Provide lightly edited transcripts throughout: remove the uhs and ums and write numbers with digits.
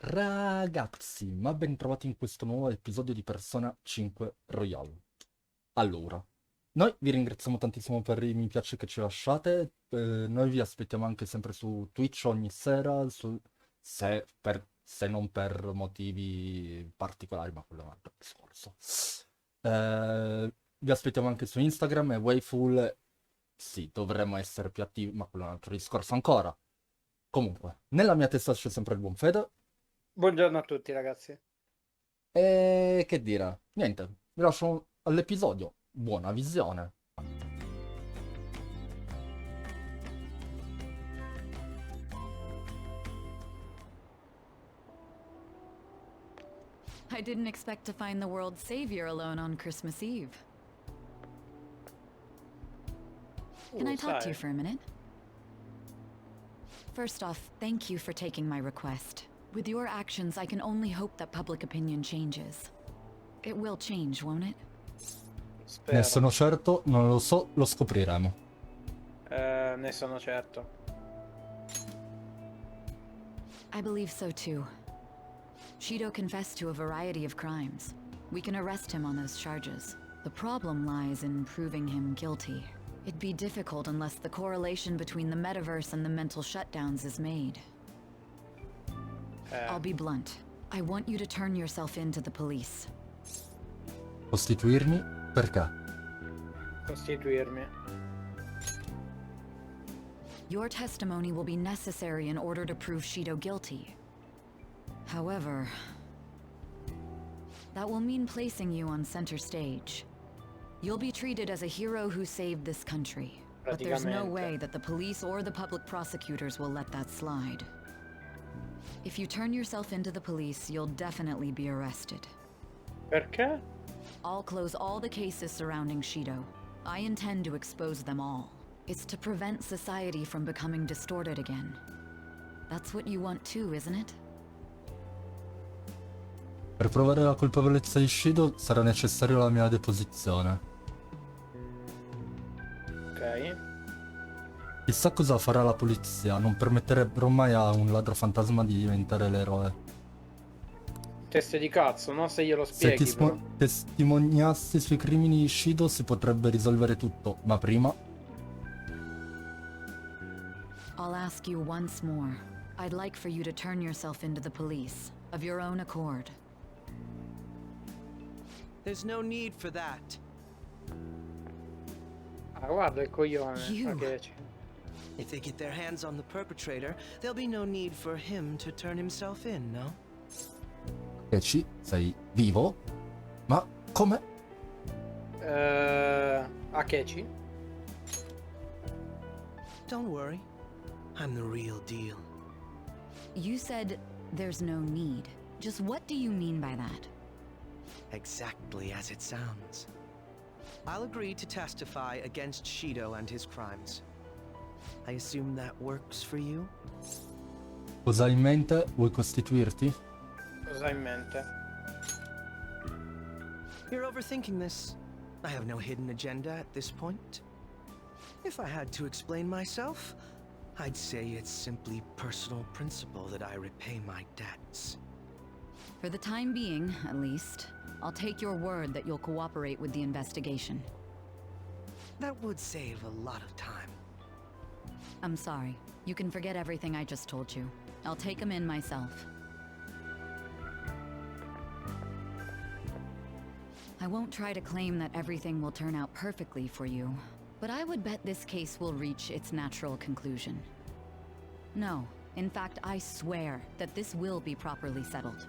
Ragazzi, ma ben trovati in questo nuovo episodio di Persona 5 Royale. Allora, noi vi ringraziamo tantissimo per i mi piace che ci lasciate, noi vi aspettiamo anche sempre su Twitch ogni sera, se non per motivi particolari, ma quello è un altro discorso. Vi aspettiamo anche su Instagram e WAVEFUL, sì, dovremmo essere più attivi, ma quello è un altro discorso ancora. Comunque, nella mia testa c'è sempre il buon Fede. Buongiorno a tutti ragazzi. E che dire? Niente, vi lascio all'episodio. Buona visione. I didn't expect to find the world's savior alone on Christmas Eve. Can I talk to you for a minute? First off, thank you for taking my request. With your actions, I can only hope that public opinion changes. It will change, won't it? Spero. Ne sono certo, non lo so, lo scopriremo. Ne sono certo. I believe so too. Shido confessed to a variety of crimes. We can arrest him on those charges. The problem lies in proving him guilty. It'd be difficult unless the correlation between the metaverse and the mental shutdowns is made. I'll be blunt. I want you to turn yourself in to the police. Costituirmi? Perché? Costituirmi. Your testimony will be necessary in order to prove Shido guilty. However, that will mean placing you on center stage. You'll be treated as a hero who saved this country. But there's no way that the police or the public prosecutors will let that slide. If you turn yourself into the police, you'll definitely be arrested. Perché? I'll close all the cases surrounding Shido. I intend to expose them all. It's to prevent society from becoming distorted again. That's what you want too, isn't it? Per provare la colpevolezza di Shido sarà necessaria la mia deposizione. Ok. Chissà cosa farà la polizia, non permetterebbero mai a un ladro fantasma di diventare l'eroe. Teste di cazzo, no? Se glielo Se spieghi però. testimoniassi sui crimini di Shido si potrebbe risolvere tutto, ma prima... I'll ask you once more. I'd like for you to turn yourself into the police, of your own accord. There's no need for that. Ah, guarda il coglione. You. Akeci. If they get their hands on the perpetrator, there'll be no need for him to turn himself in, no? Eci, sei vivo? Ma come? Akeci? Don't worry. I'm the real deal. You said there's no need. Just what do you mean by that? Exactly as it sounds. I'll agree to testify against Shido and his crimes. I assume that works for you? Cosa hai in mente? Vuoi costituirti? Cosa hai in mente? You're overthinking this. I have no hidden agenda at this point. If I had to explain myself, I'd say it's simply personal principle that I repay my debts. For the time being, at least, I'll take your word that you'll cooperate with the investigation. That would save a lot of time. I'm sorry. You can forget everything I just told you. I'll take him in myself. I won't try to claim that everything will turn out perfectly for you, but I would bet this case will reach its natural conclusion. No, in fact, I swear that this will be properly settled.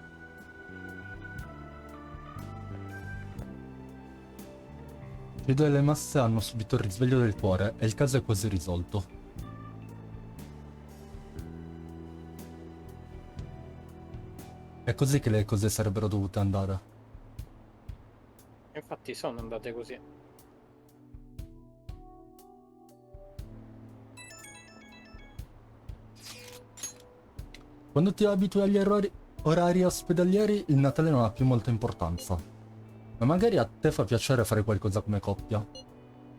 Shido e le masse hanno subito il risveglio del cuore e il caso è quasi risolto. È così che le cose sarebbero dovute andare. Infatti sono andate così. Quando ti abitui agli orari ospedalieri, il Natale non ha più molta importanza. Ma magari a te fa piacere fare qualcosa come coppia.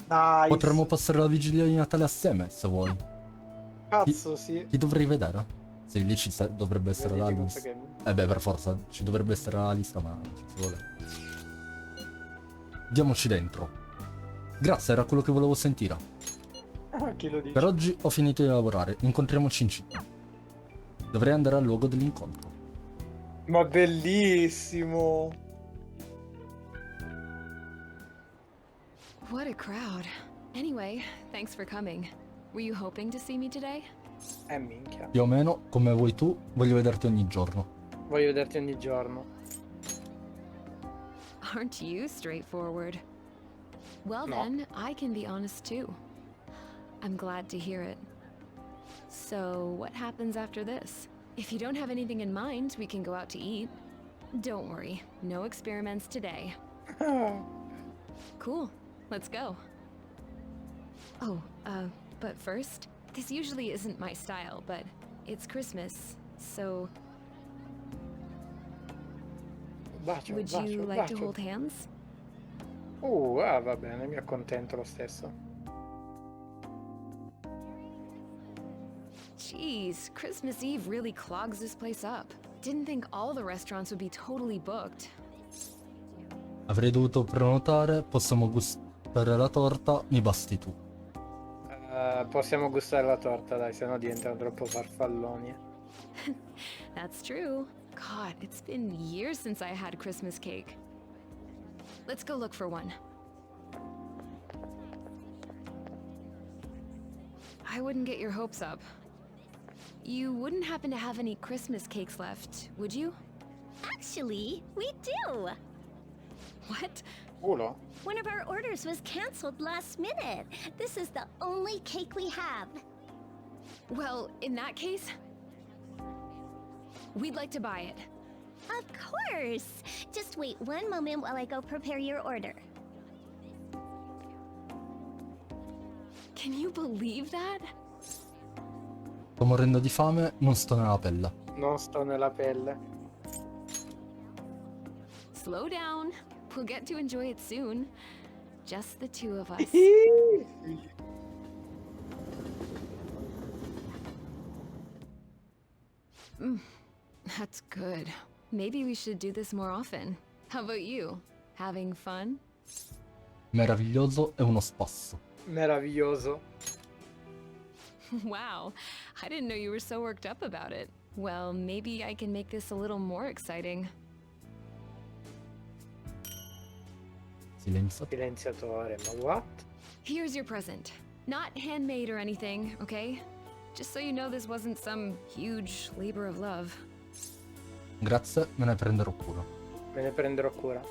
Dai. Potremmo passare la vigilia di Natale assieme, se vuoi. Cazzo, sì. Ti dovrei vedere. Sì, lì dovrebbe essere Vedi l'Albus. cosa che- Eh beh, per forza, ci dovrebbe essere la lista, ma ci vuole. Diamoci dentro. Grazie, era quello che volevo sentire. Chi lo dice? Per oggi ho finito di lavorare, incontriamoci in città. Dovrei andare al luogo dell'incontro. Ma bellissimo! What a crowd. Anyway, thanks for coming. Were you hoping to see me today? Minchia. Più o meno, come vuoi tu, voglio vederti ogni giorno. Voglio vederti ogni giorno. Aren't you straightforward? Well No. then, I can be honest too. I'm glad to hear it. So, what happens after this? If you don't have anything in mind, we can go out to eat. Don't worry, no experiments today. Cool, let's go. Oh, but first, this usually isn't my style, but it's Christmas, so Bacio, would bacio, you like to bacio. hold hands? Va bene, mi accontento lo stesso. Jeez, Christmas Eve really clogs this place up. Didn't think all the restaurants would be totally booked. Avrei dovuto prenotare, possiamo gustare la torta, mi basti tu. Possiamo gustare la torta, dai, sennò diventano troppo farfalloni. That's true. God, it's been years since I had Christmas cake. Let's go look for one. I wouldn't get your hopes up. You wouldn't happen to have any Christmas cakes left, would you? Actually, we do. What? Culo? One of our orders was canceled last minute. This is the only cake we have. Well, in that case, we'd like to buy it. Of course. Just wait one moment while I go prepare your order. Can you believe that? Sto morendo di fame, non sto nella pelle. Non sto nella pelle. Slow down. We'll get to enjoy it soon. Just the two of us. That's good. Maybe we should do this more often. How about you? Having fun? Meraviglioso e uno spasso. Meraviglioso. Wow, I didn't know you were so worked up about it. Well, maybe I can make this a little more exciting. Silenzio. Silenziatore, ma what? Here's your present. Not handmade or anything, okay? Just so you know this wasn't some huge labor of love. Grazie, me ne prenderò cura. Me ne prenderò cura.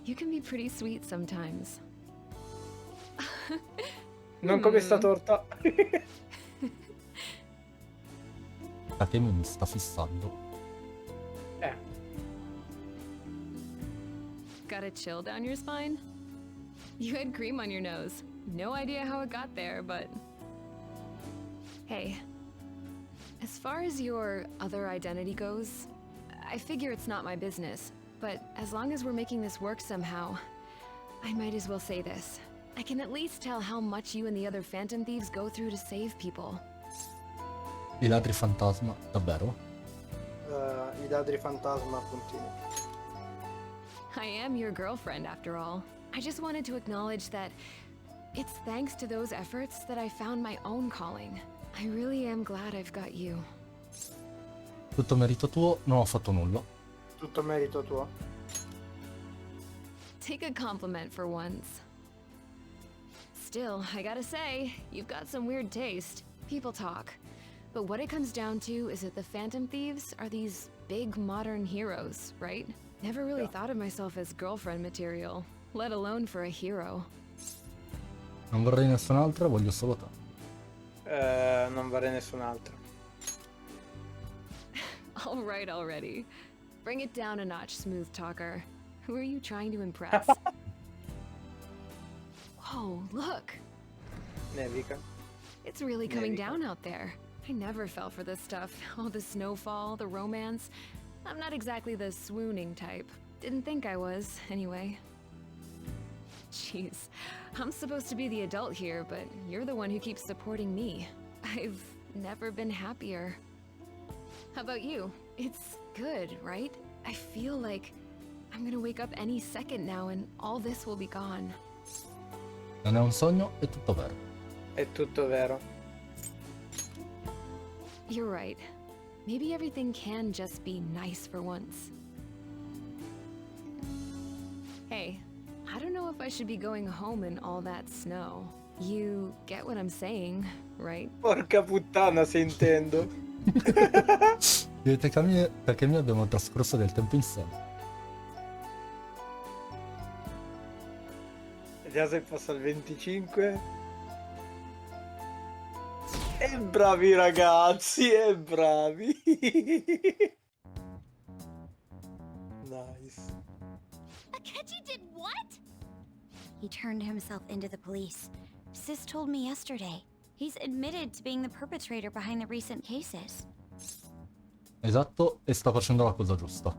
You can be pretty sweet sometimes. Non come sta torta. Da che mi sta fissando. Got a chill down your spine? You had cream on your nose. No idea how it got there, but... Hey, as far as your other identity goes, I figure it's not my business. But as long as we're making this work somehow, I might as well say this. I can at least tell how much you and the other Phantom Thieves go through to save people. I ladri fantasma, davvero? I ladri fantasma, puntini. I am your girlfriend, after all. I just wanted to acknowledge that it's thanks to those efforts that I found my own calling. I really am glad I've got you. Tutto merito tuo, non ho fatto nulla. Tutto merito tuo. Take a compliment for once. Still, I gotta say, you've got some weird taste. People talk. But what it comes down to is that the Phantom Thieves are these big modern heroes, right? Never really thought of myself as girlfriend material, let alone for a hero. Non vorrei nessun'altra, voglio solo te. Non vorrei nessun altro. All right already. Bring it down a notch, smooth talker. Who are you trying to impress? Whoa, look! Nevica. It's really coming Nevica. down out there. I never fell for this stuff. All the snowfall, the romance. I'm not exactly the swooning type. Didn't think I was, anyway. Jeez, I'm supposed to be the adult here, but you're the one who keeps supporting me. I've never been happier. How about you? It's good, right? I feel like I'm gonna wake up any second now and all this will be gone. Non è un sogno, è tutto vero. È tutto vero. You're right. Maybe everything can just be nice for once. Hey, I don't know if I should be going home in all that snow. You get what I'm saying, right? Porca puttana, se intendo. Perché noi abbiamo trascorso del tempo insieme. Vediamo se passa il 25. E bravi ragazzi, e bravi. Nice. Akechi did what? He turned himself into the police. Sis told me yesterday. He's admitted to being the perpetrator behind the recent cases. Esatto, e sta facendo la cosa giusta.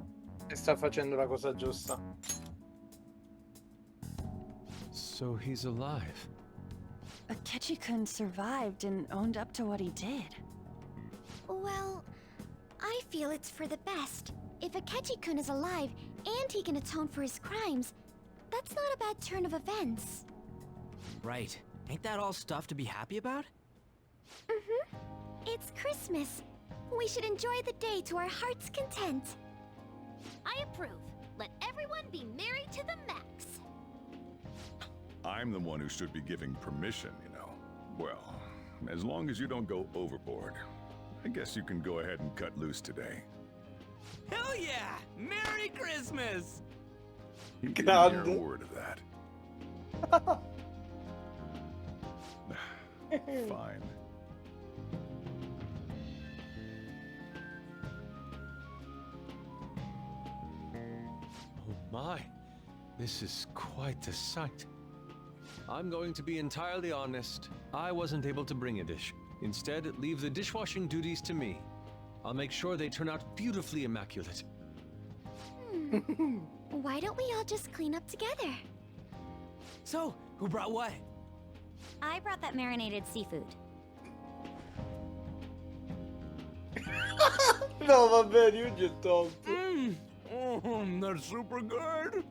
E sta facendo la cosa giusta. So he's alive. Akechi-kun survived and owned up to what he did. Well, I feel it's for the best. If Akechi-kun is alive and he can atone for his crimes, that's not a bad turn of events. Right. Ain't that all stuff to be happy about? Mm-hmm. It's Christmas. We should enjoy the day to our heart's content. I approve. Let everyone be merry to the max. I'm the one who should be giving permission, you know. Well, as long as you don't go overboard, I guess you can go ahead and cut loose today. Hell yeah! Merry Christmas! You didn't hear a Grande. word of that. Fine. Oh my, this is quite a sight. I'm going to be entirely honest. I wasn't able to bring a dish. Instead, leave the dishwashing duties to me. I'll make sure they turn out beautifully immaculate. Why don't we all just clean up together? So, who brought what? I brought that marinated seafood. No, va bene, io ci top. That's super good!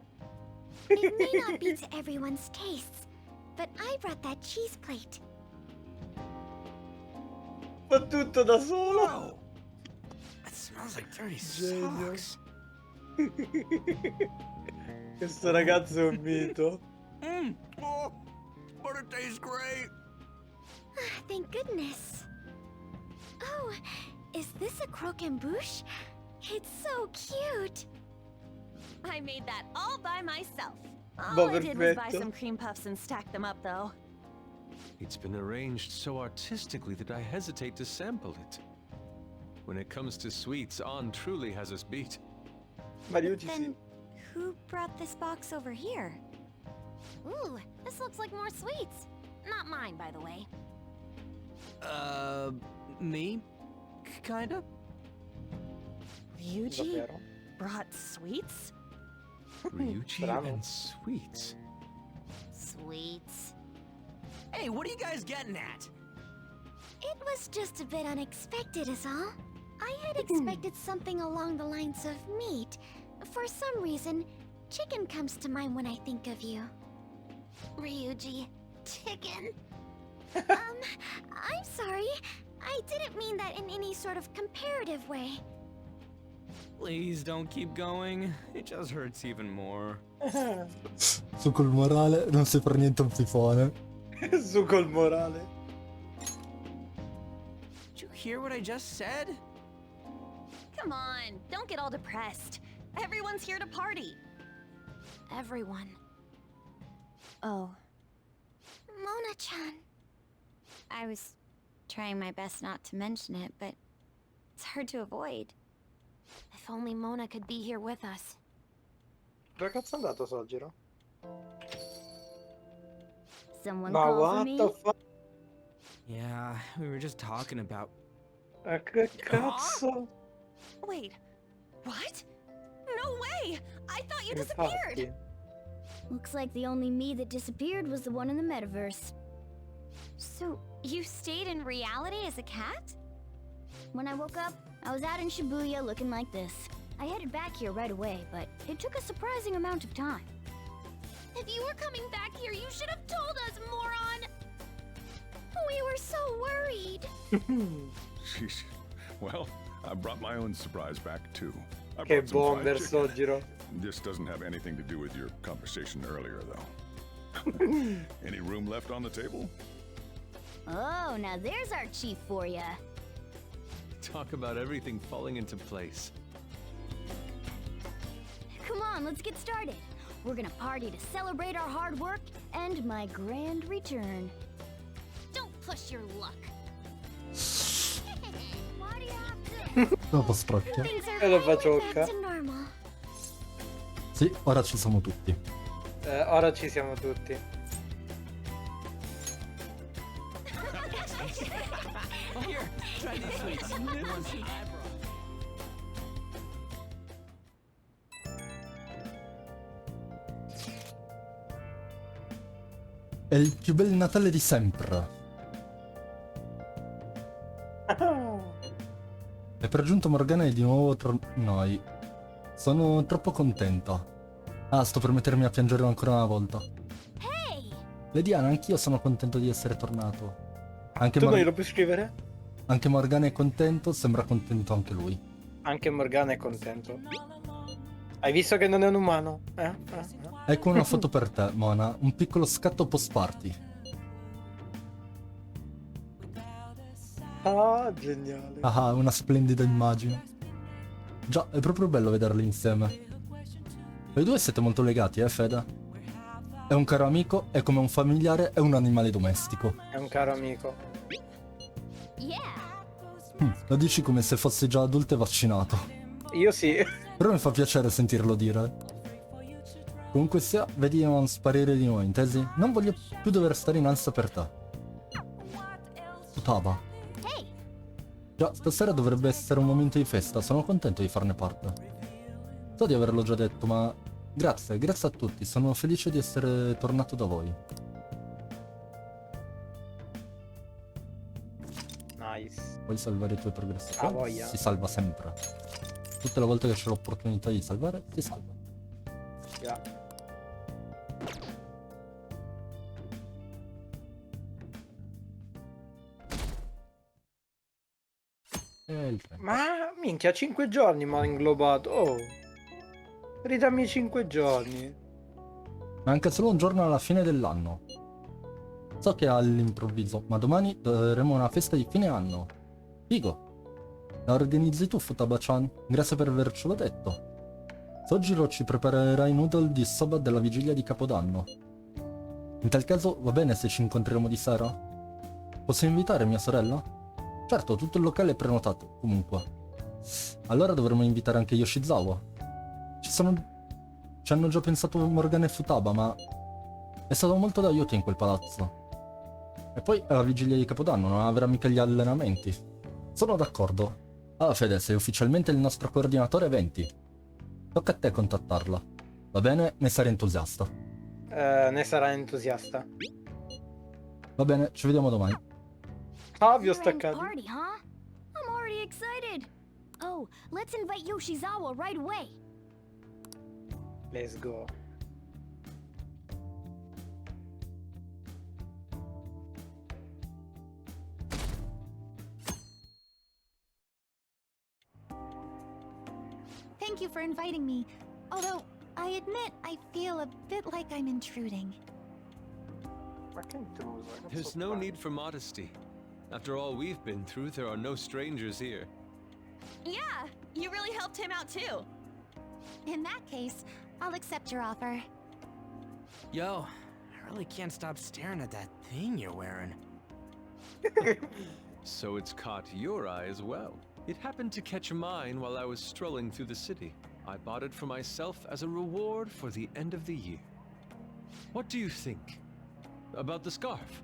It may not be to everyone's tastes, but I brought that cheese plate. Fa tutto da solo. Whoa! That smells like dirty Genio. socks. Questo ragazzo è un mito. Oh, but it tastes great! Thank goodness. Oh, is this a croquembouche? It's so cute. I made that all by myself. All Boh, I did was buy perfetto. some cream puffs and stack them up, though. It's been arranged so artistically that I hesitate to sample it. When it comes to sweets, An truly has us beat. Mario ci si. Then who brought this box over here? Ooh, this looks like more sweets. Not mine, by the way. Me? Kinda? Ryuji Davvero? brought sweets? Ryuji Bravo. and sweets. Sweets. Hey, what are you guys getting at? It was just a bit unexpected is all. I had expected something along the lines of meat. For some reason, chicken comes to mind when I think of you. Ryuji, chicken. I'm sorry. I didn't mean that in any sort of comparative way. Please don't keep going. It just hurts even more. Su col morale non sei per niente un fifone. Su col morale. Did you hear what I just said? Come on, don't get all depressed. Everyone's here to party. Everyone. Oh. Mona-chan. I was trying my best not to mention it, but it's hard to avoid. If only Mona could be here with us. Dove cazzo è andato Sogiro? Someone Ma call for what me? the fuck? Yeah, we were just talking about... Che cazzo? Wait, what? No way! I thought you disappeared! Infatti. Looks like the only me that disappeared was the one in the metaverse. So, you stayed in reality as a cat? When I woke up, I was out in Shibuya looking like this. I headed back here right away, but it took a surprising amount of time. If you were coming back here, you should have told us, moron! We were so worried. Sheesh. Well, I brought my own surprise back too. I Che brought some buon fried chicken. versogiro. This doesn't have anything to do with your conversation earlier, though. Any room left on the table? Oh, now there's our chief for ya. Talk about everything falling into place. Come on, let's get started. We're gonna party to celebrate our hard work and my grand return. Don't push your luck. Why do you have to? Dopo sprocchia. Things are E lo finally facciocca. back to normal. Sì, ora ci siamo tutti. Ora ci siamo tutti. Here, try these sweets. The ones I brought. È il più bel Natale di sempre. E per giunto Morgana è di nuovo tra noi. Sono troppo contenta. Ah, sto per mettermi a piangere ancora una volta. Hey! Diana, anch'io sono contento di essere tornato. Anche, Tu non glielo puoi scrivere? anche Morgana è contento, sembra contento anche lui. Anche Morgana è contento. Hai visto che non è un umano? Ecco una foto per te, Mona. Un piccolo scatto post party. Ah, geniale. Ah, una splendida immagine. Già, è proprio bello vederli insieme. Voi due siete molto legati, Fede? È un caro amico, è come un familiare, è un animale domestico. È un caro amico. Yeah! Lo dici come se fossi già adulto e vaccinato. Io sì. Però mi fa piacere sentirlo dire. Comunque sia, vedi a non sparire di noi, intesi? Non voglio più dover stare in ansia per te. Futaba. Hey! Già, stasera dovrebbe essere un momento di festa, sono contento di farne parte. So di averlo già detto, ma grazie a tutti, sono felice di essere tornato da voi. Nice. Vuoi salvare i tuoi progressi? Ah, voglia. Si salva sempre. Tutte le volte che c'è l'opportunità di salvare, si salva. Yeah. E il 30. Ma minchia, 5 giorni mi ha inglobato. Oh. Ridammi 5 giorni. Manca solo un giorno alla fine dell'anno. So che è all'improvviso, ma domani avremo una festa di fine anno. Figo. La organizzi tu, Futaba-chan. Grazie per avercelo detto. Sojiro ci preparerai i noodle di soba della vigilia di Capodanno. In tal caso va bene se ci incontriamo di sera? Posso invitare mia sorella? Certo, tutto il locale è prenotato, comunque. Allora dovremmo invitare anche Yoshizawa. Ci hanno già pensato Morgana e Futaba, ma è stato molto d'aiuto in quel palazzo. E poi è la vigilia di Capodanno, non avrà mica gli allenamenti. Sono d'accordo. Ah, Fede, sei ufficialmente il nostro coordinatore eventi. Tocca a te contattarla. Va bene? Ne sarei entusiasta. Ne sarà entusiasta. Va bene, ci vediamo domani. Ah, vi ho Year-end staccato. party, huh? I'm already excited. Oh, let's invite Yoshizawa right away. Let's go. Thank you for inviting me. Although, I admit I feel a bit like I'm intruding. Ma che intruso? non There's so no fare. need for modesty. After all we've been through, there are no strangers here. Yeah, you really helped him out too. In that case, I'll accept your offer. Yo, I really can't stop staring at that thing you're wearing. So it's caught your eye as well. It happened to catch mine while I was strolling through the city. I bought it for myself as a reward for the end of the year. What do you think about the scarf?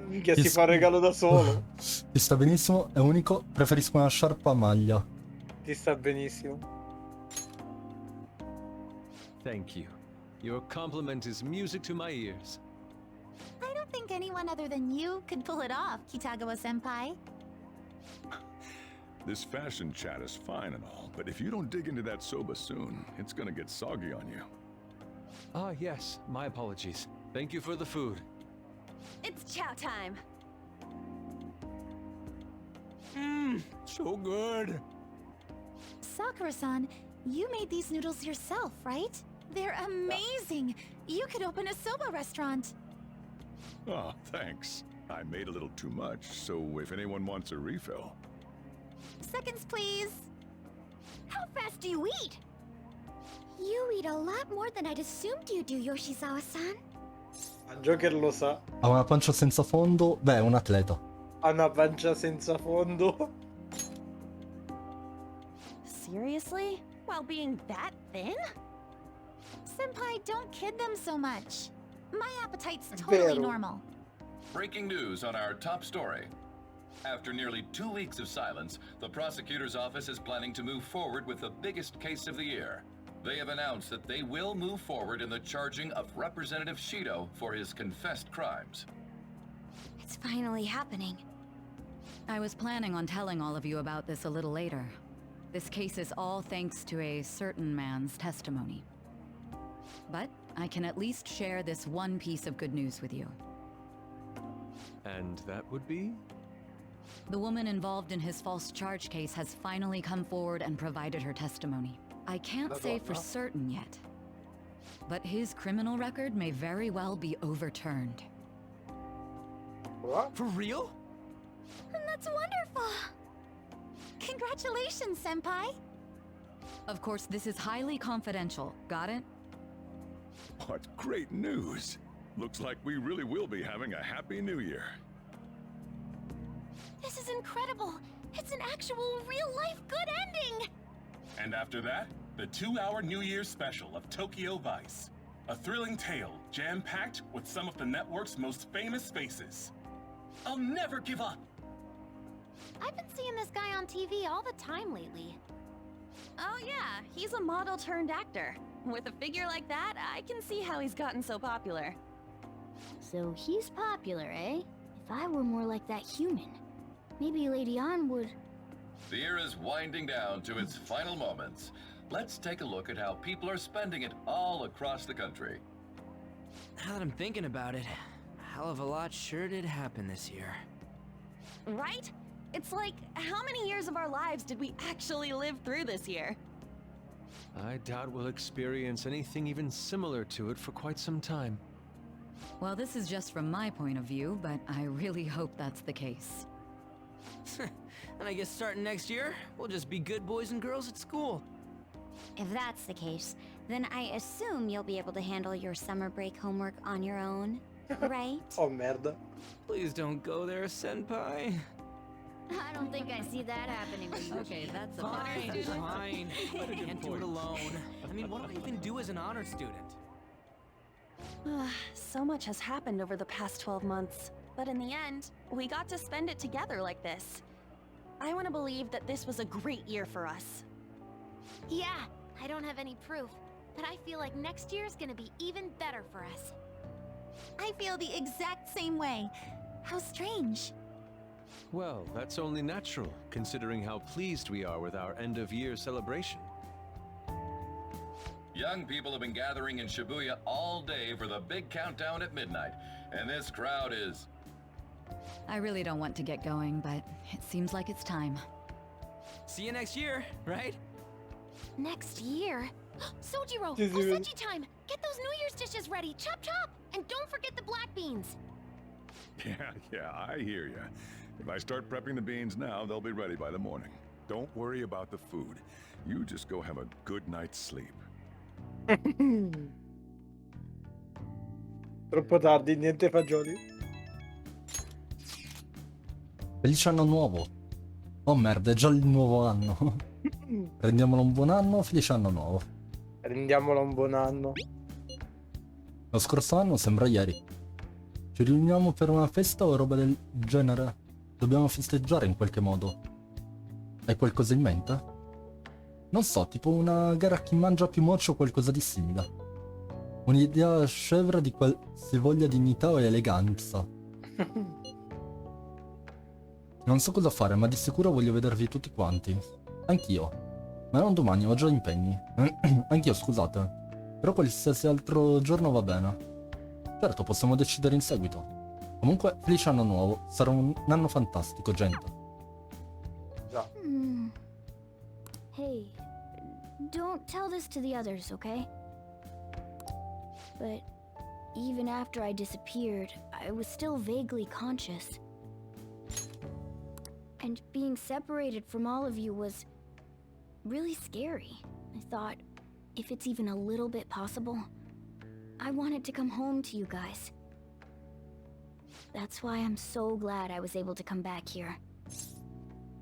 Minchia, si fa il regalo da solo. Ti sta benissimo, è unico, preferisco una sciarpa a maglia. Ti sta benissimo. Thank you. Your compliment is music to my ears. I don't think anyone other than you could pull it off, Kitagawa-senpai. This fashion chat is fine and all, but if you don't dig into that soba soon, it's gonna get soggy on you. Ah, yes, my apologies. Thank you for the food. It's chow time. So good. Sakura-san, you made these noodles yourself, right? They're amazing! You could open a soba restaurant. Oh, thanks. I made a little too much, so if anyone wants a refill. Seconds, please. How fast do you eat? You eat a lot more than I'd assumed you do, Yoshizawa-san. A Joker lo sa. Ha una pancia senza fondo? Beh, è un atleta. Ha una pancia senza fondo. Seriously? While being that thin? Senpai, don't kid them so much. My appetite's totally Vero. normal. Breaking news on our top story. After nearly 2 weeks of silence, the prosecutor's office is planning to move forward with the biggest case of the year. They have announced that they will move forward in the charging of Representative Shido for his confessed crimes. It's finally happening. I was planning on telling all of you about this a little later. This case is all thanks to a certain man's testimony. But I can at least share this one piece of good news with you. And that would be? The woman involved in his false charge case has finally come forward and provided her testimony. I can't say for certain yet, but his criminal record may very well be overturned. What? For real? That's wonderful! Congratulations, Senpai! Of course, this is highly confidential. Got it? What great news! Looks like we really will be having a happy new year. This is incredible! It's an actual, real-life good ending! And after that, the 2-hour New Year's special of Tokyo Vice. A thrilling tale, jam-packed with some of the network's most famous faces. I'll never give up! I've been seeing this guy on TV all the time lately. Oh yeah, he's a model turned actor. With a figure like that, I can see how he's gotten so popular. So he's popular, eh? If I were more like that human, maybe Lady Ann would... The year is winding down to its final moments. Let's take a look at how people are spending it all across the country. Now that I'm thinking about it, a hell of a lot sure did happen this year. Right? It's like, how many years of our lives did we actually live through this year? I doubt we'll experience anything even similar to it for quite some time. Well, this is just from my point of view, but I really hope that's the case. And I guess starting next year, we'll just be good boys and girls at school. If that's the case, then I assume you'll be able to handle your summer break homework on your own, right? Oh, merda. Please don't go there, Senpai. I don't think I see that happening with you. Okay, that's a Fine, fine. I can't do it alone. I mean, what do I even do as an honor student? So much has happened over the past 12 months, but in the end, we got to spend it together like this. I want to believe that this was a great year for us. Yeah, I don't have any proof, but I feel like next year's gonna be even better for us. I feel the exact same way. How strange. Well, that's only natural, considering how pleased we are with our end-of-year celebration. Young people have been gathering in Shibuya all day for the big countdown at midnight, and this crowd is... I really don't want to get going, but it seems like it's time. See you next year, right? Next year? Sojiro, Just even- Osechi time! Get those New Year's dishes ready, chop chop! And don't forget the black beans! Yeah, I hear ya. If I start prepping the beans now, they'll be ready by the morning. Don't worry about the food. You just go have a good night's sleep. Troppo tardi, niente fagioli. Felice anno nuovo. Oh merda, è già il nuovo anno. Rendiamolo un buon anno, felice anno nuovo. Rendiamolo un buon anno. Lo scorso anno sembra ieri. Ci riuniamo per una festa o roba del genere? Dobbiamo festeggiare in qualche modo. Hai qualcosa in mente? Non so, tipo una gara a chi mangia più moci o qualcosa di simile. Un'idea scevra di qualsivoglia dignità o eleganza. Non so cosa fare, ma di sicuro voglio vedervi tutti quanti. Anch'io. Ma non domani, ho già impegni. Anch'io, scusate. Però qualsiasi altro giorno va bene. Certo, possiamo decidere in seguito. Comunque, felice anno nuovo. Sarà un anno fantastico, gente. Già. Hey, don't tell this to the others, okay? But even after I disappeared, I was still vaguely conscious. And being separated from all of you was really scary. I thought, if it's even a little bit possible, I wanted to come home to you guys. That's why I'm so glad I was able to come back here.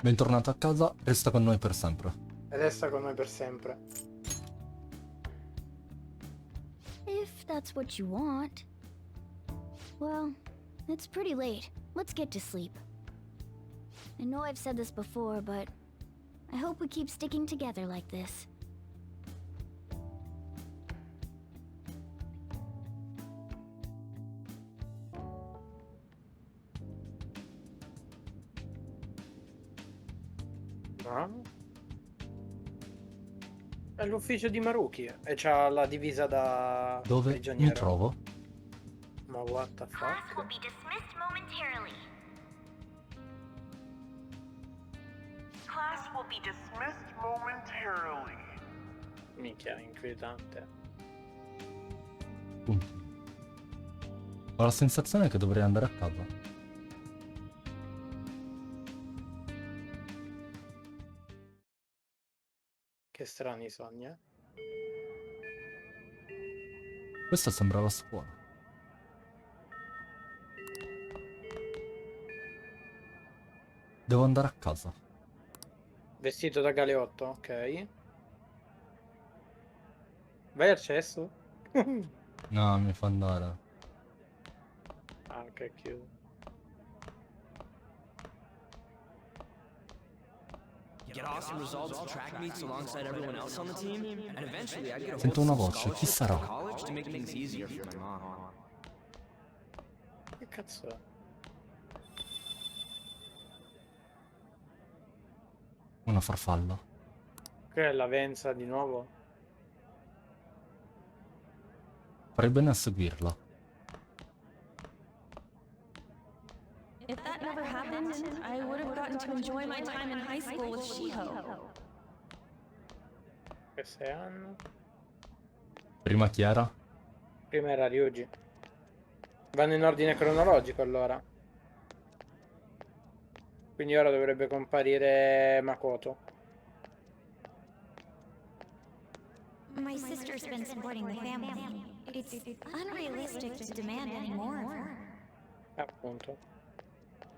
Bentornato a casa, resta con noi per sempre. Resta con noi per sempre. If that's what you want. Well, it's pretty late. Let's get to sleep. I know I've said this before, but I hope we keep sticking together like this. No? È l'ufficio di Maruki e c'ha la divisa da Dove prigioniero. mi trovo? Ma what the Class will fuck? be dismissed momentarily. Class will be dismissed momentarily. Minchia, inquietante. Punti. Ho la sensazione che dovrei andare a casa. Che strani sogni, eh? Questa sembra la scuola. Devo andare a casa. Vestito da galeotto, ok. Vai al cesso? No, mi fa andare. Ah, ok, chiuso. Get awesome results at track meets alongside everyone else on the team, and eventually I'd get a Sento una voce, chi sarà? college to make things easier for my mom. Che cazzo è? Una farfalla. Che è la Venza di nuovo? Farei bene a seguirla. If that never happened, I would have gotten to enjoy my time in high school with Shiho. Che 6 anni? Prima chi era? Prima era Ryuji. Vanno in ordine cronologico allora. Quindi ora dovrebbe comparire Makoto. My sister's been supporting the family. It's unrealistic to demand any more of her. Appunto.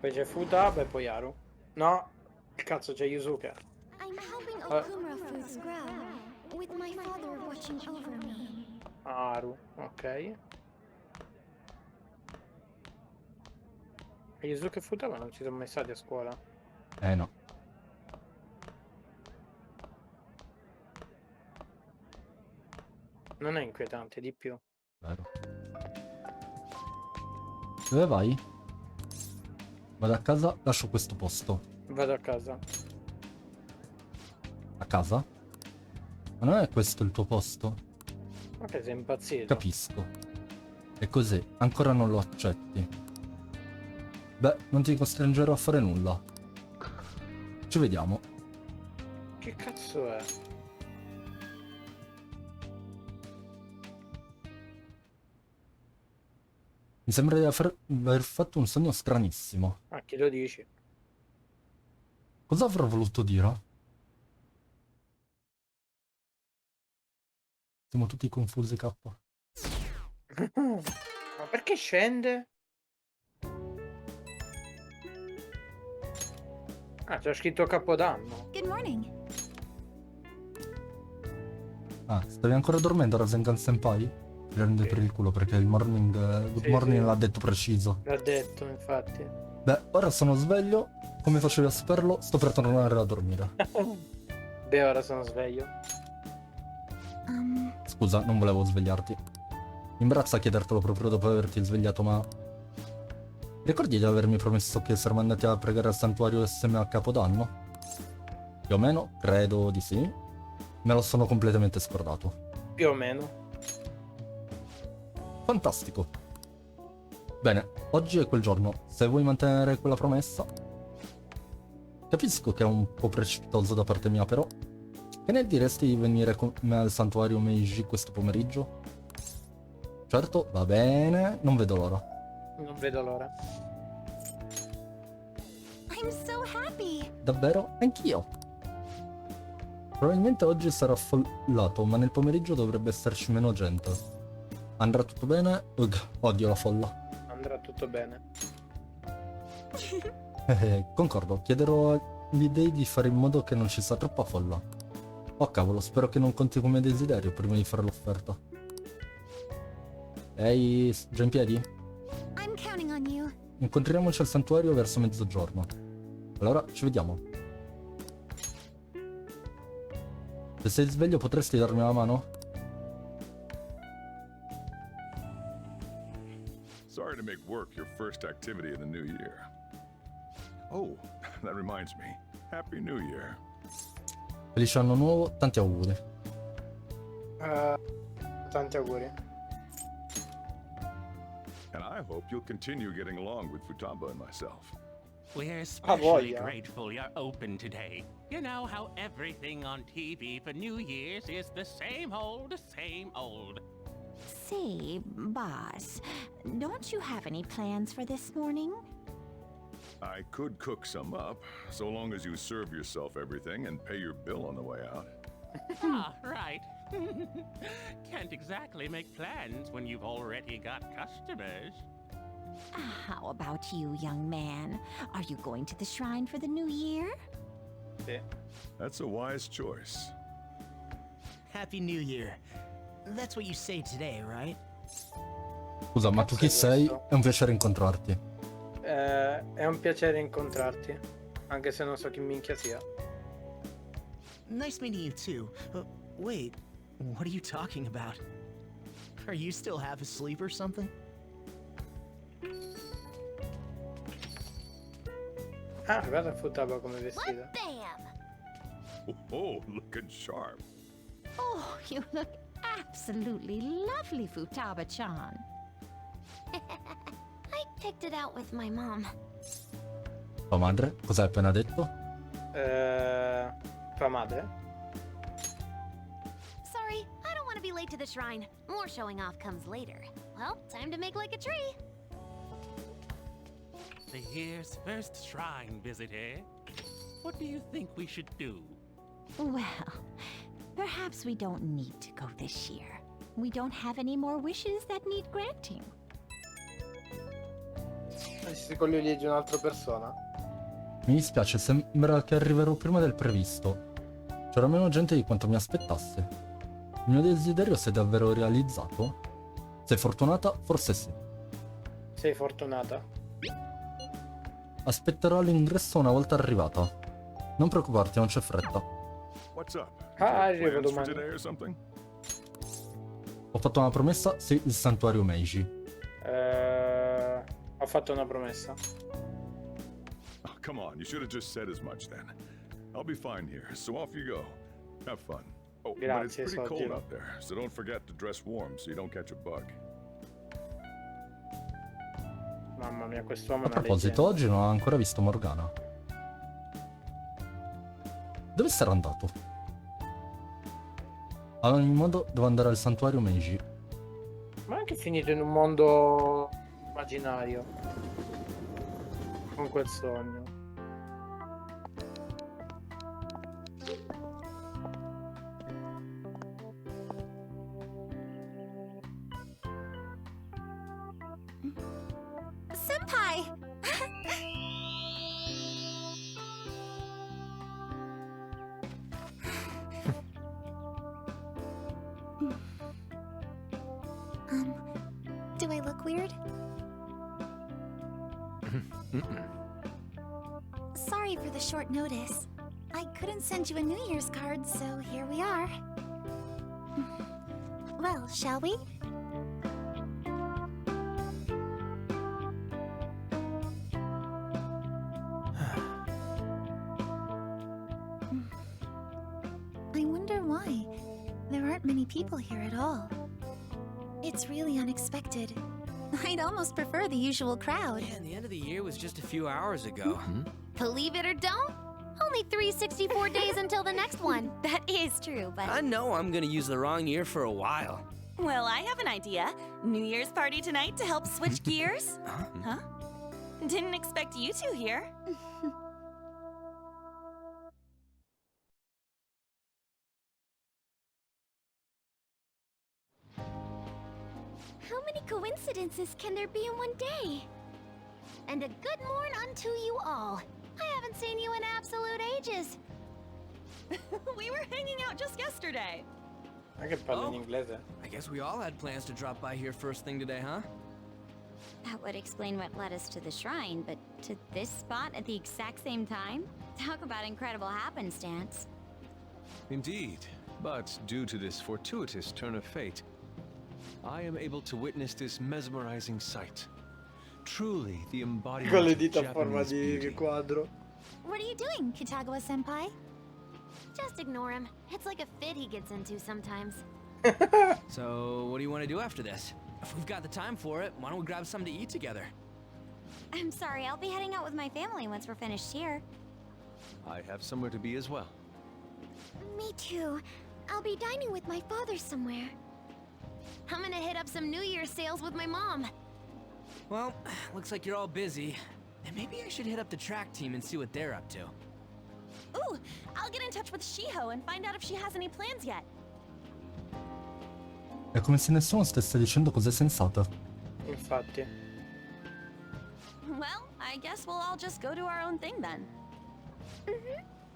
Poi c'è Futaba e poi Haru. No, che cazzo c'è Yusuke. I'm helping Okumura Foods grow, with my father watching over me. Haru, ok. E Yusuke e Futaba non ci sono mai stati a scuola. No. Non è inquietante, di più. Vero. Dove vai? Vado a casa, lascio questo posto. Vado a casa. A casa? Ma non è questo il tuo posto? Ma che sei impazzito? Capisco. E così, ancora non lo accetti. Beh, non ti costringerò a fare nulla. Ci vediamo. Che cazzo è? Mi sembra di aver fatto un sogno stranissimo. Ah, chi lo dici? Cosa avrò voluto dire? Siamo tutti confusi, K. Ma perché scende? Ah, c'è scritto Capodanno. Good morning. Ah, stavi ancora dormendo, Rasengan Senpai? Ti rende per il culo perché il morning... good Sì, morning sì. l'ha detto preciso. L'ha detto, infatti. Beh, ora sono sveglio. Come facevi a saperlo, sto per tornare a dormire. Beh, ora sono sveglio. Scusa, non volevo svegliarti. Mi imbarazza chiedertelo proprio dopo averti svegliato, ma... Ricordi di avermi promesso che saremmo andati a pregare al santuario assieme a Capodanno? Più o meno, credo di sì. Me lo sono completamente scordato. Più o meno. Fantastico. Bene, oggi è quel giorno. Se vuoi mantenere quella promessa... Capisco che è un po' precipitoso da parte mia, però... Che ne diresti di venire con me al santuario Meiji questo pomeriggio? Certo, va bene, non vedo l'ora. Non vedo l'ora. I'm so happy! Davvero? Anch'io. Probabilmente oggi sarà affollato, ma nel pomeriggio dovrebbe esserci meno gente. Andrà tutto bene? Ugh, odio la folla. Andrà tutto bene. Concordo, chiederò agli dei di fare in modo che non ci sia troppa folla. Oh cavolo, spero che non conti come desiderio prima di fare l'offerta. Ehi, già in piedi? I'm counting on you. Incontriamoci al santuario verso mezzogiorno. Allora, ci vediamo. Se sei sveglio potresti darmi una mano? Sorry to make work your first activity of the new year. Oh, that reminds me. Happy New Year. Felice anno nuovo, tanti auguri. Tanti auguri. And I hope you'll continue getting along with Futaba and myself. We're especially voglia. grateful you're open today. You know how everything on TV for New Year's is the same old, same old. Say, boss, don't you have any plans for this morning? I could cook some up, so long as you serve yourself everything and pay your bill on the way out. Ah, right. Can't exactly make plans when you've already got customers. How about you, young man? Are you going to the shrine for the new year? Sì. That's a wise choice. Happy New Year. That's what you say today, right? Scusa, ma tu chi sei? È un piacere incontrarti. È un piacere incontrarti. Anche se non so chi minchia sia. Nice meeting you too. Wait, what are you talking about? Are you still half asleep or something? Ah, guarda Futaba come vestita. Bam! Oh, looking sharp. Oh, you look absolutely lovely, Futaba-chan. I picked it out with my mom. Tua madre? Cosa hai appena detto? Tua madre? Sorry, I don't want to be late to the shrine. More showing off comes later. Well, time to make like a tree. The year's first shrine visit, eh? What do you think we should do? Well, perhaps we don't need to go this year. We don't have any more wishes that need granting. Siete con gli occhi di un'altra persona? Mi dispiace, sembra che arriverò prima del previsto. C'era meno gente di quanto mi aspettassi. Il mio desiderio si è davvero realizzato? Sei fortunata? Forse sì. Sei fortunata. Aspetterò all'ingresso una volta arrivata. Non preoccuparti, non c'è fretta. What's up? Ah, You got arrivo plans for domani. today or something? Ho fatto una promessa, sì, il santuario Meiji. Ho fatto una promessa. Oh, come on, you should have just said as much then. I'll be fine here, so off you go. Have fun. Oh, but it's Grazie, pretty cold Sogiro. out there, so don't forget to dress warm so you don't catch a bug. Mamma mia, quest'uomo A è una proposito, leggenda. oggi non ho ancora visto Morgana. Dove sarà andato? Ad ogni modo, devo andare al santuario Meiji. Ma è anche finito in un mondo immaginario. Con quel sogno. Senpai! Do I look weird? Sorry for the short notice. I couldn't send you a New Year's card, so here we are. Well, shall we? There aren't many people here at all. It's really unexpected. I'd almost prefer the usual crowd. Yeah, and the end of the year was just a few hours ago. Believe it or don't, only 364 days until the next one. That is true, but... I know I'm gonna use the wrong year for a while. Well, I have an idea. New Year's party tonight to help switch gears? Huh? Didn't expect you two here. How many coincidences can there be in one day? And a good morn unto you all. I haven't seen you in absolute ages. We were hanging out just yesterday. Ma che parla in inglese? I guess we all had plans to drop by here first thing today, huh? That would explain what led us to the shrine, but to this spot at the exact same time? Talk about incredible happenstance. Indeed, but due to this fortuitous turn of fate, I am able to witness this mesmerizing sight. Truly the embodiment Con le of dita a forma Japanese di beauty. quadro. What are you doing, Kitagawa-senpai? Just ignore him. It's like a fit he gets into sometimes. So, what do you want to do after this? If we've got the time for it, why don't we grab something to eat together? I'm sorry, I'll be heading out with my family once we're finished here. I have somewhere to be as well. Me too. I'll be dining with my father somewhere. I'm gonna hit up some New Year's sales with my mom. Well, looks like you're all busy. And maybe I should hit up the track team and see what they're up to. Ooh, I'll get in touch with Shiho and find out if she has any plans yet. È come se nessuno stesse dicendo cose sensate. Infatti. Well, I guess we'll all just go do our own thing then.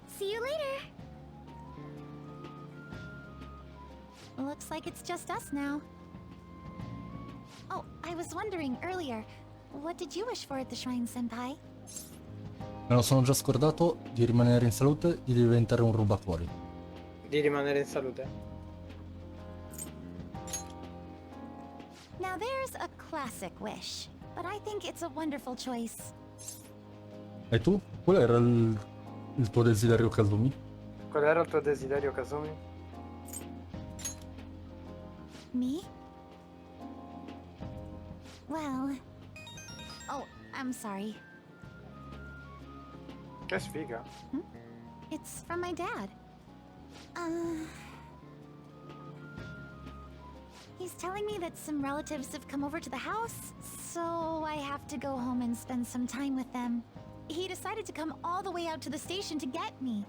See you later. Looks like it's just us now. Oh, I was wondering earlier, what did you wish for at the shrine, senpai? Me lo sono già scordato di rimanere in salute, di diventare un rubacuori. Di rimanere in salute. Now there's a classic wish, but I think it's a wonderful choice. E tu? Qual era il tuo desiderio, Kazumi? Qual era il tuo desiderio, Kazumi? Me? Well... Oh, I'm sorry. Che sfiga. It's from my dad. He's telling me that some relatives have come over to the house, so I have to go home and spend some time with them. He decided to come all the way out to the station to get me.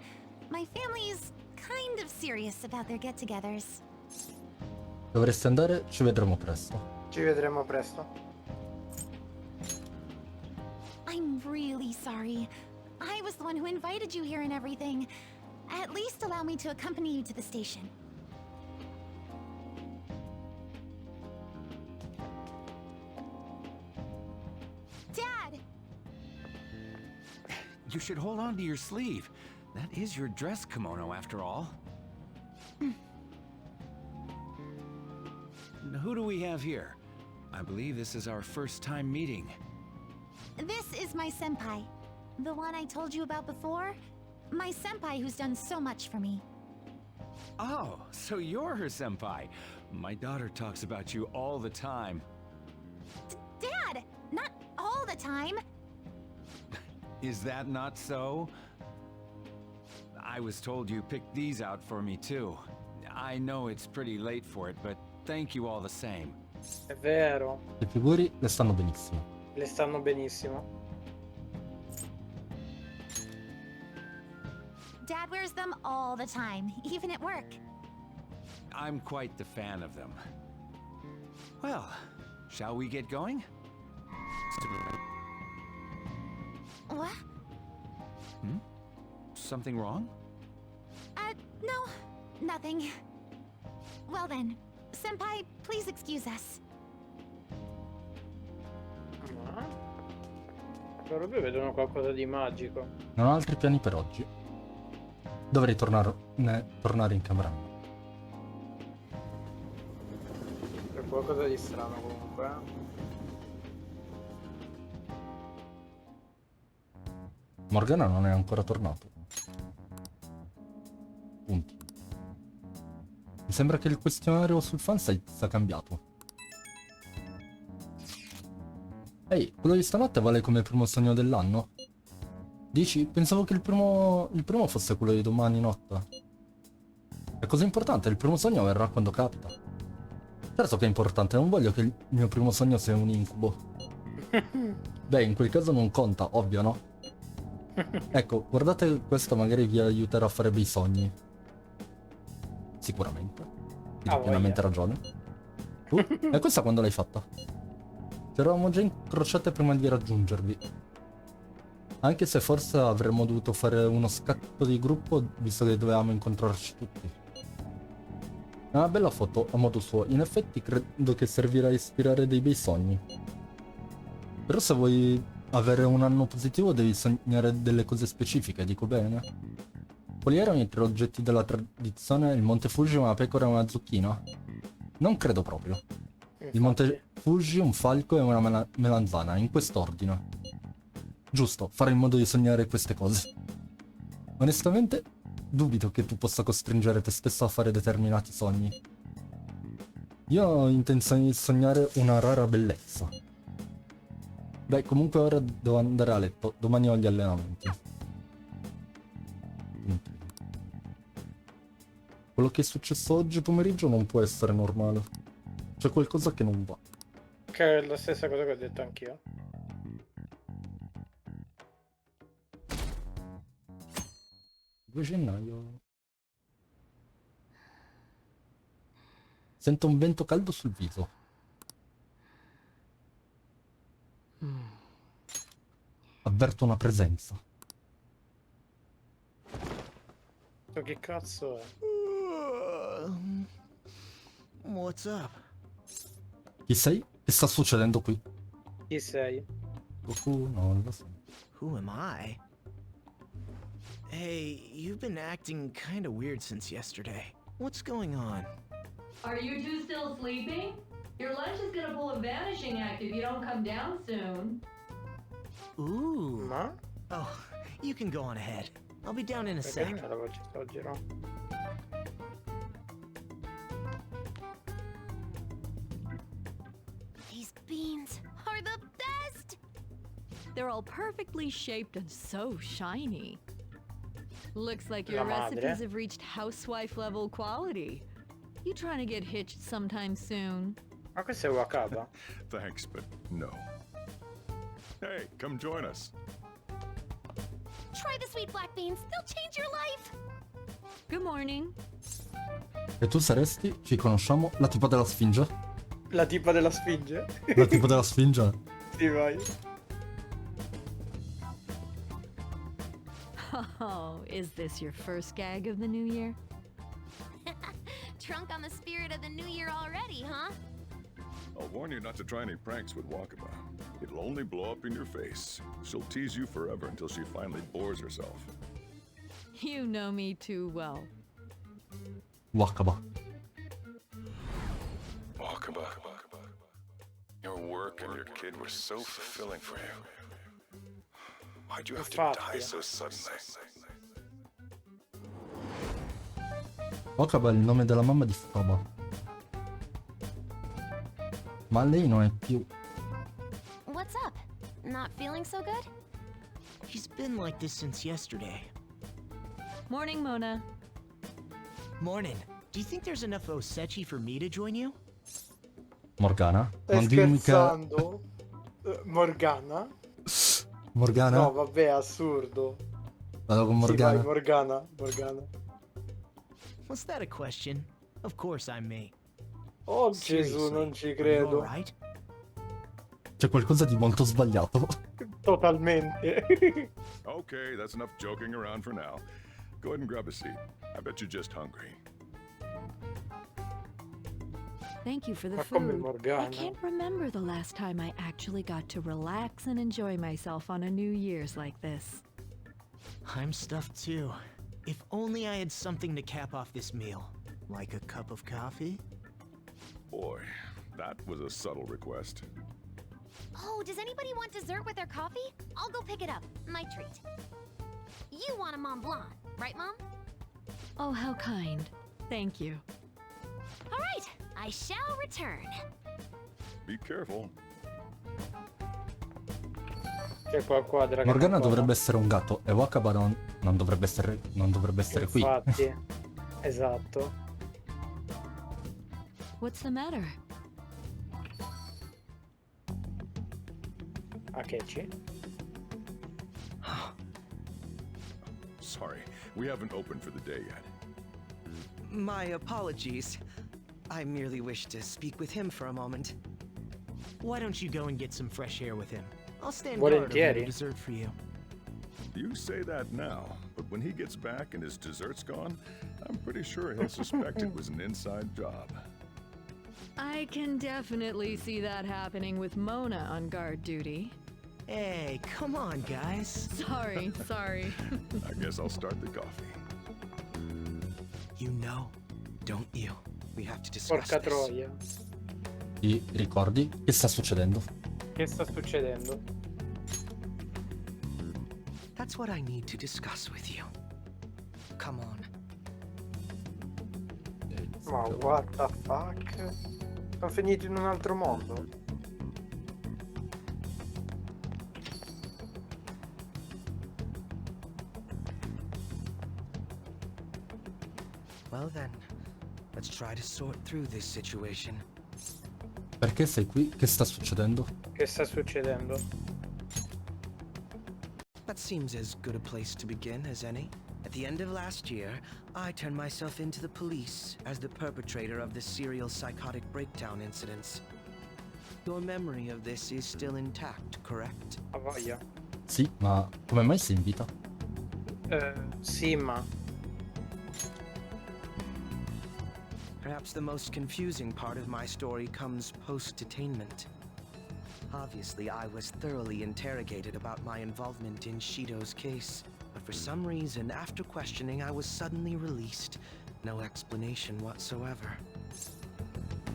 My family's kind of serious about their get-togethers. Dovresti andare, ci vedremo presto. Ci vedremo presto. I'm really sorry. I was the one who invited you here and everything. At least allow me to accompany you to the station. Dad! You should hold on to your sleeve. That is your dress kimono, after all. Who do we have here? I believe this is our first time meeting. This is my senpai. The one I told you about before. My senpai who's done so much for me. Oh, so you're her senpai. My daughter talks about you all the time. Dad! Not all the time! Is that not so? I was told you picked these out for me too. I know it's pretty late for it, but thank you all the same. È vero. Le figuri le stanno benissimo. Le stanno benissimo. Dad wears them all the time, even at work. I'm quite the fan of them. Well, shall we get going? What? Something wrong? No, nothing. Well then, senpai, please excuse us. Loro due vedono qualcosa di magico. Non ho altri piani per oggi. Dovrei tornare in camera. C'è qualcosa di strano comunque. Morgana non è ancora tornato. Punti. Mi sembra che il questionario sul fansite sia cambiato. Ehi, quello di stanotte vale come primo sogno dell'anno? Dici? Pensavo che il primo fosse quello di domani notte. È cosa importante, il primo sogno verrà quando capita. Certo che è importante, non voglio che il mio primo sogno sia un incubo. Beh, in quel caso non conta, ovvio, no? Ecco, guardate, questo magari vi aiuterà a fare bei sogni. Sicuramente. Hai pienamente ragione. E questa quando l'hai fatta? Ci eravamo già incrociate prima di raggiungervi. Anche se forse avremmo dovuto fare uno scatto di gruppo, visto che dovevamo incontrarci tutti. È una bella foto, a modo suo. In effetti credo che servirà a ispirare dei bei sogni. Però se vuoi avere un anno positivo devi sognare delle cose specifiche, dico bene? Quali erano i tre oggetti della tradizione? Il Monte Fuji, una pecora e una zucchina? Non credo proprio. Il Monte Fuji, un falco e una melanzana, in quest'ordine. Giusto, fare in modo di sognare queste cose. Onestamente, dubito che tu possa costringere te stesso a fare determinati sogni. Io ho intenzione di sognare una rara bellezza. Beh, comunque ora devo andare a letto, domani ho gli allenamenti. Quello che è successo oggi pomeriggio non può essere normale. C'è qualcosa che non va. Che è la stessa cosa che ho detto anch'io. 2 gennaio. Sento un vento caldo sul viso. Avverto una presenza. Ma che cazzo è? What's up? Chi sei? Che sta succedendo qui? Chi sei? Goku, no, non lo so. Who am I? Hey, you've been acting kind of weird since yesterday. What's going on? Are you two still sleeping? Your lunch is gonna pull a vanishing act if you don't come down soon. Ooh. Oh, you can go on ahead. I'll be down in a sec. These beans are the best! They're all perfectly shaped and so shiny. Looks like your La madre. recipes have reached housewife level quality. You trying to get hitched sometime soon? Ma questo è Wakaba? Thanks, but no. Hey, come join us. Try the sweet black beans, they'll change your life! Good morning. E tu saresti? Ci conosciamo? La tipa della Sfinge? La tipa della Sfinge? La tipa della Sfinge? Sì, vai. Oh, is this your first gag of the new year? Drunk on the spirit of the new year already, huh? I'll warn you not to try any pranks with Wakaba. It'll only blow up in your face. She'll tease you forever until she finally bores herself. You know me too well. Wakaba. Wakaba. Your work and your kid were so fulfilling for you. Why'd you have to die so suddenly? Wakaba è il nome della mamma di Futaba. Ma lei non è più... What's up? Not feeling so good? He's been like this since yesterday. Morning, Mona. Morning. Do you think there's enough Osechi for me to join you? Morgana? Stai Non dirmi che... scherzando? Morgana? Morgana? No, vabbè, assurdo. Vado con Sì, Morgana. vai, Morgana. Morgana. Was that a question? Of course I'm me. Oh Gesù, non ci credo. C'è qualcosa di molto sbagliato. Totalmente. Okay, that's enough joking around for now. Go ahead and grab a seat. I bet you're just hungry. Thank you for the Ma come food. I Morgana? can't remember the last time I actually got to relax and enjoy myself on a New Year's like this. I'm stuffed too. If only I had something to cap off this meal. Like a cup of coffee? Boy, that was a subtle request. Oh, does anybody want dessert with their coffee? I'll go pick it up. My treat. You want a Mont Blanc, right, Mom? Oh, how kind. Thank you. I shall return. Be careful. C'è qua il quadro che Morgana non dovrebbe essere un gatto e Wakaba non dovrebbe essere qui. Infatti, esatto. What's the matter? Akechi? Sorry, we haven't opened for the day yet. My apologies. I merely wish to speak with him for a moment. Why don't you go and get some fresh air with him? I'll stand guard over Volentieri. the dessert for you. You say that now, but when he gets back and his dessert's gone, I'm pretty sure he'll suspect it was an inside job. I can definitely see that happening with Mona on guard duty. Hey, come on, guys. Sorry. I guess I'll start the coffee. You know, don't you? We have to discuss Porca this. troia. Ti ricordi? Che sta succedendo? Che sta succedendo? That's what I need to discuss with you. Come on. Ma what the fuck? Sono finito in un altro mondo. Well then, let's try to sort through this situation. Perché sei qui? Che sta succedendo? Che sta succedendo? That seems as good a place to begin as any. At the end of last year, I turned myself into the police as the perpetrator of the serial psychotic breakdown incidents. Your memory of this is still intact, correct? A voglia. Sì, ma come mai sei in vita? Sì, ma... Perhaps the most confusing part of my story comes post-detainment. Obviously, I was thoroughly interrogated about my involvement in Shido's case, but for some reason, after questioning, I was suddenly released. No explanation whatsoever.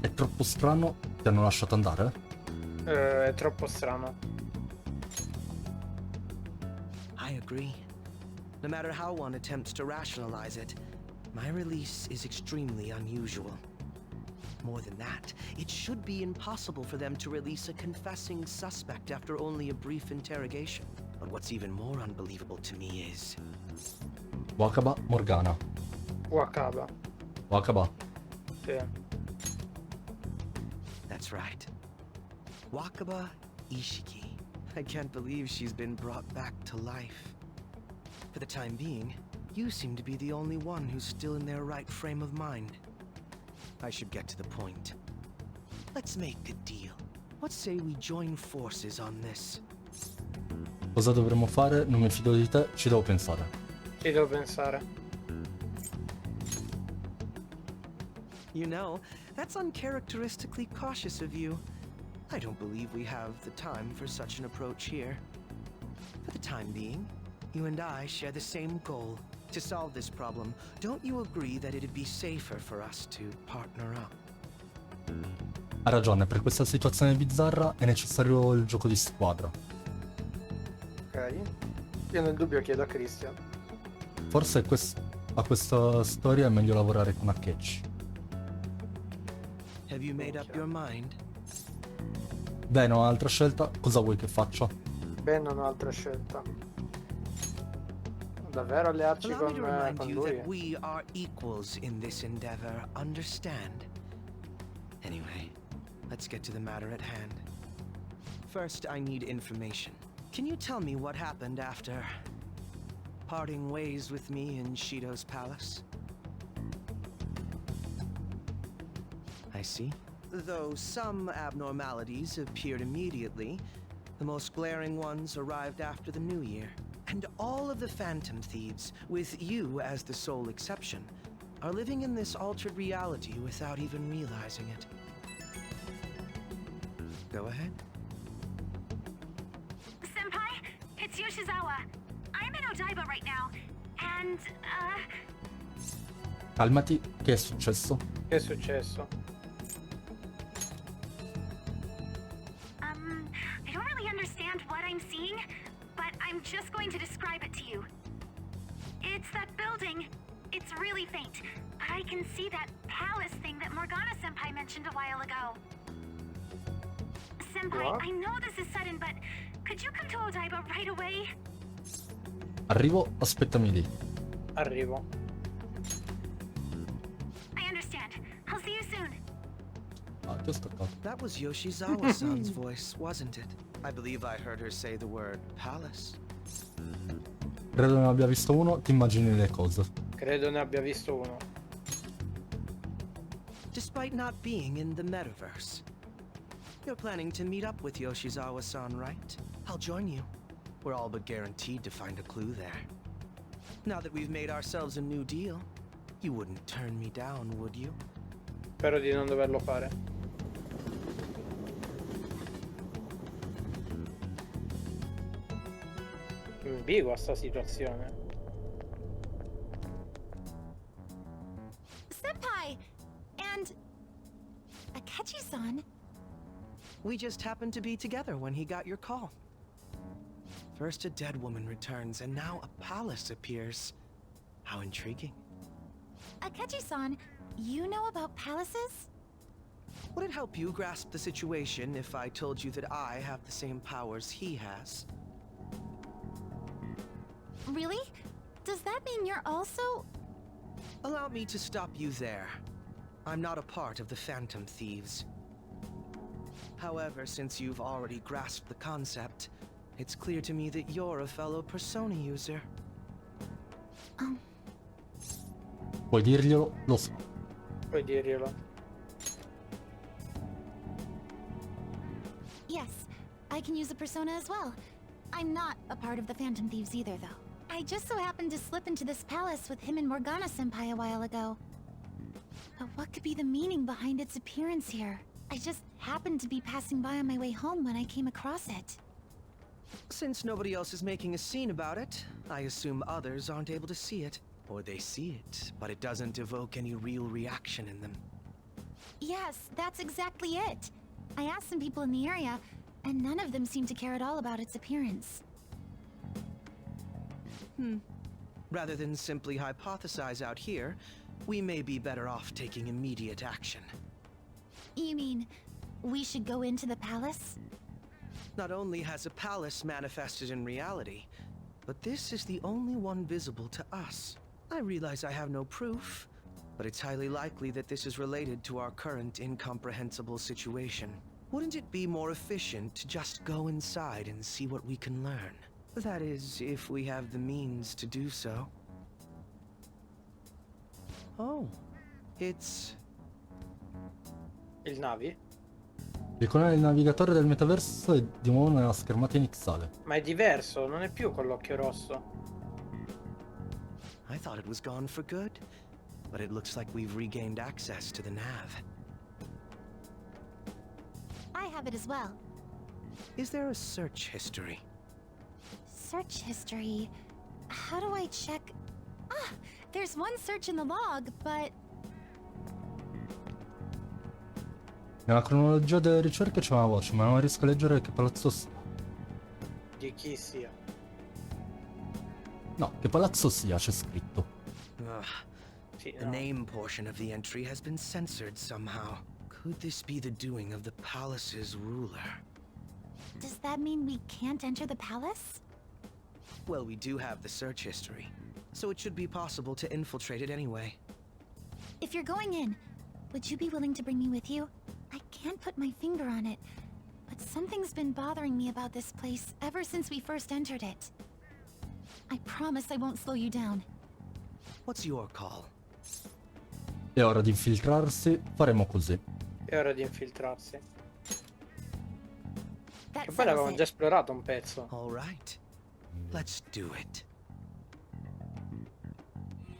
È troppo strano, ti hanno lasciato andare? È troppo strano. I agree. No matter how one attempts to rationalize it, my release is extremely unusual. More than that, it should be impossible for them to release a confessing suspect after only a brief interrogation. But what's even more unbelievable to me is... Wakaba, Morgana. Wakaba. Wakaba. Sì. That's right. Wakaba Ishiki. I can't believe she's been brought back to life. For the time being, you seem to be the only one who's still in their right frame of mind. I should get to the point. Let's make a deal. What say we join forces on this? Cosa dovremmo fare? Non mi fido di te, ci devo pensare. Ci devo pensare. You know, that's uncharacteristically cautious of you. I don't believe we have the time for such an approach here. For the time being, you and I share the same goal. To solve this problem, don't you agree that it'd be safer for us to partner up? Ha ragione, per questa situazione bizzarra è necessario il gioco di squadra. Ok. Io nel dubbio chiedo a Christian. Forse a questa storia è meglio lavorare con Akechi. Have you made up your mind? Beh, non ho altra scelta, cosa vuoi che faccia? Beh, non ho altra scelta. Davvero allearci Allow me to remind con you lui? that we are equals in this endeavor, understand? Anyway, let's get to the matter at hand. First, I need information. Can you tell me what happened after parting ways with me in Shido's palace? I see. Though some abnormalities appeared immediately, the most glaring ones arrived after the New Year. And all of the Phantom Thieves, with you as the sole exception, are living in this altered reality without even realizing it. Go ahead. Senpai, it's Yoshizawa. I'm in Odaiba right now, and, Calmati, che è successo? Che è successo? I don't really understand what I'm seeing, but I'm just going to describe it to you. It's that building. It's really faint, but I can see that palace thing that Morgana-senpai mentioned a while ago. Senpai, What? I know this is sudden, but could you come to Odaiba right away? Arrivo, aspettami lì. Arrivo. I understand. I'll see you soon. Ah, ti ho staccato. That was Yoshizawa-san's voice, wasn't it? I believe I heard her say the word palace. Credo ne abbia visto uno, ti immagini le cose. Credo ne abbia visto uno. Despite not being in the metaverse. You're planning to meet up with Yoshizawa-san, right? I'll join you. We're all but guaranteed to find a clue there. Now that we've made ourselves a new deal, you wouldn't turn me down, would you? Spero di non doverlo fare. Ambigua sta situazione. Senpai! And... Akechi-san? We just happened to be together when he got your call. First a dead woman returns, and now a palace appears. How intriguing. Akechi-san, you know about palaces? Would it help you grasp the situation if I told you that I have the same powers he has? Really? Does that mean you're also... Allow me to stop you there. I'm not a part of the Phantom Thieves. However, since you've already grasped the concept, it's clear to me that you're a fellow Persona user. Puoi dirglielo, lo so. Puoi dirglielo. Yes, I can use a persona as well. I'm not a part of the Phantom Thieves either, though. I just so happened to slip into this palace with him and Morgana-senpai a while ago. But what could be the meaning behind its appearance here? I just happened to be passing by on my way home when I came across it. Since nobody else is making a scene about it, I assume others aren't able to see it. Or they see it, but it doesn't evoke any real reaction in them. Yes, that's exactly it. I asked some people in the area, and none of them seemed to care at all about its appearance. Rather than simply hypothesize out here, we may be better off taking immediate action. You mean, we should go into the palace? Not only has a palace manifested in reality, but this is the only one visible to us. I realize I have no proof, but it's highly likely that this is related to our current incomprehensible situation. Wouldn't it be more efficient to just go inside and see what we can learn? That is, if we have the means to do so. Oh, it's... Il Navi? L'icona del navigatore del metaverso è di nuovo nella schermata iniziale. Ma è diverso, non è più con l'occhio rosso. I thought it was gone for good, but it looks like we've regained access to the nav. I have it as well. Is there a search history? Search history... How do I check... Ah! There's one search in the log, but... Nella cronologia delle ricerche c'è una voce, ma non riesco a leggere che palazzo sia. Di chi sia. No, che palazzo sia, c'è scritto. The name portion of the entry has been censored somehow. Could this be the doing of the palace's ruler? Does that mean we can't enter the palace? Well, we do have the search history, so it should be possible to infiltrate it anyway. If you're going in, would you be willing to bring me with you? I can't put my finger on it, but something's been bothering me about this place ever since we first entered it. I promise I won't slow you down. What's your call? È ora di infiltrarsi, faremo così. È ora di infiltrarsi. That Che poi l'avevamo settles già it. esplorato un pezzo. All right. Let's do it.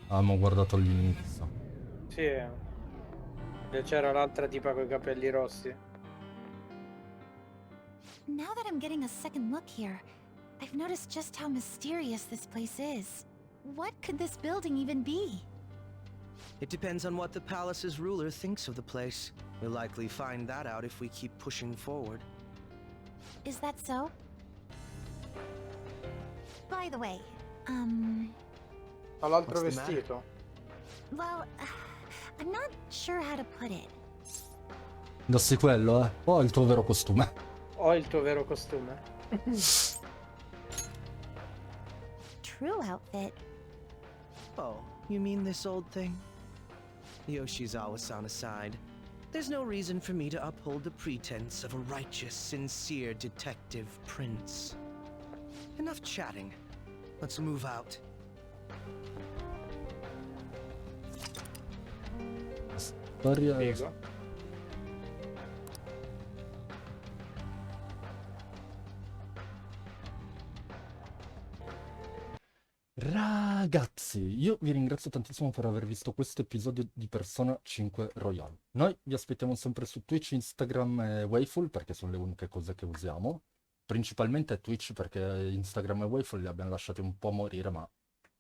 Abbiamo guardato all'inizio. Sì. C'era l'altra tipa coi capelli rossi. Now that I'm getting a second look here, I've noticed just how mysterious this place is. What could this building even be? It depends on what the palace's ruler thinks of the place. We'll likely find that out if we keep pushing forward. Is that so? By the way, Ha l'altro What's the matter? vestito. well, I'm not sure how to put it. Indossi quello, eh? O il tuo vero costume? Ho il tuo vero costume. True outfit. Oh, you mean this old thing? Yoshizawa-san aside, there's no reason for me to uphold the pretense of a righteous, sincere detective prince. Enough chatting. Let's move out. Storia... Figo. Ragazzi, io vi ringrazio tantissimo per aver visto questo episodio di Persona 5 Royal. Noi vi aspettiamo sempre su Twitch, Instagram e WAVEFUL perché sono le uniche cose che usiamo. Principalmente Twitch perché Instagram e WAVEFUL li abbiamo lasciati un po' morire, ma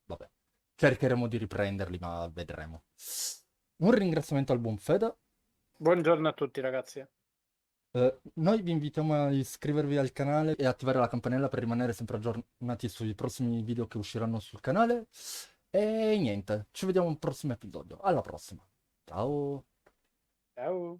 vabbè. Cercheremo di riprenderli, ma vedremo. Un ringraziamento al buon Fede. Buongiorno a tutti ragazzi. Noi vi invitiamo a iscrivervi al canale e attivare la campanella per rimanere sempre aggiornati sui prossimi video che usciranno sul canale. E niente, ci vediamo al prossimo episodio. Alla prossima. Ciao. Ciao.